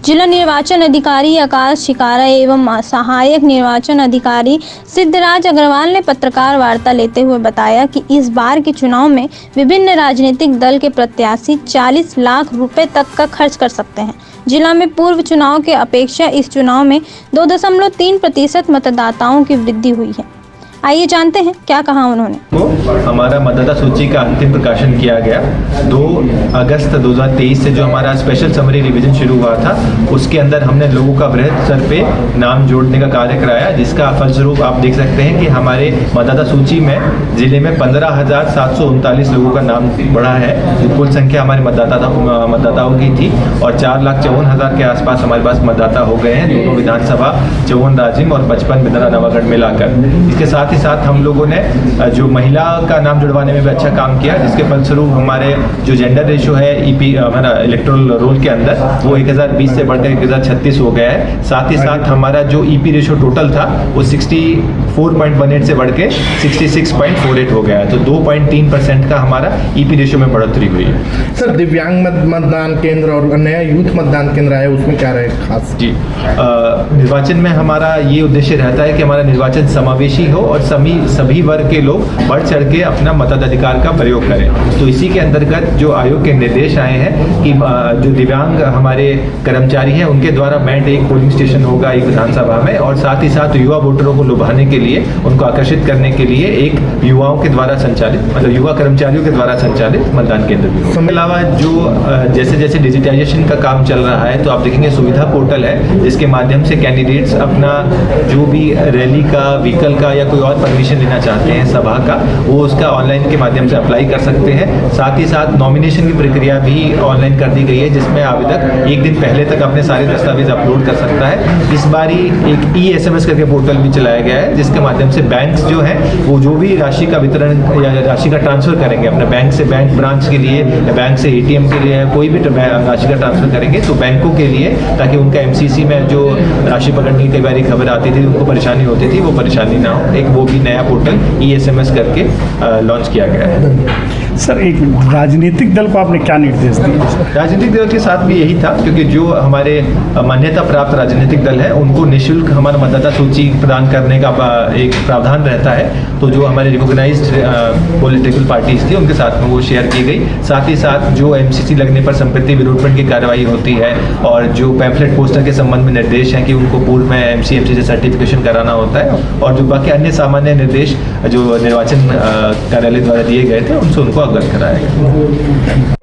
जिला निर्वाचन अधिकारी आकाश शिकारा एवं सहायक निर्वाचन अधिकारी सिद्धराज अग्रवाल ने पत्रकार वार्ता लेते हुए बताया कि इस बार के चुनाव में विभिन्न राजनीतिक दल के प्रत्याशी 40 लाख रुपए तक का खर्च कर सकते हैं। जिला में पूर्व चुनाव के अपेक्षा इस चुनाव में 2.3% मतदाताओं की वृद्धि हुई है। आइए जानते हैं क्या कहा उन्होंने। हमारा मतदाता सूची का अंतिम प्रकाशन किया गया 2 अगस्त 2023 से जो हमारा स्पेशल समरी रिवीजन शुरू हुआ था, उसके अंदर हमने लोगों का बृहद स्तर पे नाम जोड़ने का कार्य कराया, जिसका फलस्वरूप आप देख सकते हैं कि हमारे मतदाता सूची में जिले में 15,739 लोगों का नाम बढ़ा है। जो कुल संख्या हमारे मतदाताओं की थी और 4,54,000 के आसपास हमारे पास मतदाता हो गए हैं, दोनों विधानसभा, चौवन राजिम और 55 बिंद्रा नवागढ़ मिलाकर। इसके साथ ही साथ हम लोगों ने जो महिला का नाम जुड़वाने में भी अच्छा काम किया, जिसके फलस्वरूप हमारे जो जेंडर रेशो है ईपी हमारा इलेक्टोरल रोल के अंदर वो 1020 से बढ़कर 1036 हो गया है। साथ ही साथ हमारा जो ईपी रेशो टोटल था वो 64.18 से बढ़ के 66.48 हो गया है। तो 2.3% का हमारा ईपी रेशो में बढ़ोतरी हुई है। सर, दिव्यांग मतदान केंद्र और नया यूथ मतदान केंद्र आया, उसमें क्या रहेगा खास? जी, निर्वाचन में हमारा ये उद्देश्य रहता है कि हमारा निर्वाचन समावेशी हो और सभी वर्ग के लोग बढ़ चढ़ के अपना मताधिकार का प्रयोग करें। तो इसी के अंतर्गत जो आयोग के निर्देश आए हैं कि जो दिव्यांग हमारे कर्मचारी हैं उनके द्वारा मैंड एक पोलिंग स्टेशन होगा एक विधानसभा में, और साथ ही साथ युवा वोटरों को लुभाने के लिए, उनको आकर्षित करने के लिए एक युवाओं के द्वारा संचालित मतलब युवा कर्मचारियों के द्वारा संचालित मतदान केंद्र भी। इसके अलावा जो जैसे जैसे डिजिटाइजेशन का काम चल रहा है, तो आप देखेंगे सुविधा पोर्टल है जिसके माध्यम से कैंडिडेट्स अपना जो भी रैली का, व्हीकल का या कोई और परमिशन लेना चाहते हैं सभा का, वो उसका ऑनलाइन के माध्यम से अप्लाई कर सकते हैं। साथ ही साथ नॉमिनेशन की प्रक्रिया भी ऑनलाइन कर दी गई है, जिसमें आवेदक एक दिन पहले तक अपने सारे दस्तावेज अपलोड कर सकता है। इस बारी एक SMS करके पोर्टल भी चलाया गया है, जिसके माध्यम से बैंक्स जो है वो जो भी राशि का वितरण या राशि का ट्रांसफर करेंगे अपने बैंक से बैंक ब्रांच के लिए या बैंक से ATM के लिए कोई भी राशि का ट्रांसफर करेंगे, तो बैंकों के लिए, ताकि उनका MCC में जो राशि पकड़ने की कई बार खबर आती थी, उनको परेशानी होती थी, वो परेशानी ना हो, एक वो भी नया पोर्टल SMS करके लॉन्च किया गया है। सर, एक राजनीतिक दल को आपने क्या निर्देश दिए? राजनीतिक दल के साथ भी यही था, क्योंकि जो हमारे मान्यता प्राप्त राजनीतिक दल है उनको निःशुल्क हमारा मतदाता सूची प्रदान करने का एक प्रावधान रहता है। तो जो हमारे रिकॉग्नाइज्ड पॉलिटिकल पार्टीज थी उनके साथ में वो शेयर की गई। साथ ही साथ जो MCC लगने पर संपत्ति विरूपण की कार्रवाई होती है और जो पैम्फलेट पोस्टर के संबंध में निर्देश हैं कि उनको पूर्व में MC से सर्टिफिकेशन कराना होता है, और जो बाकी अन्य सामान्य निर्देश जो निर्वाचन कार्यालय द्वारा दिए गए थे उनसे उनको अवगत कराया गया।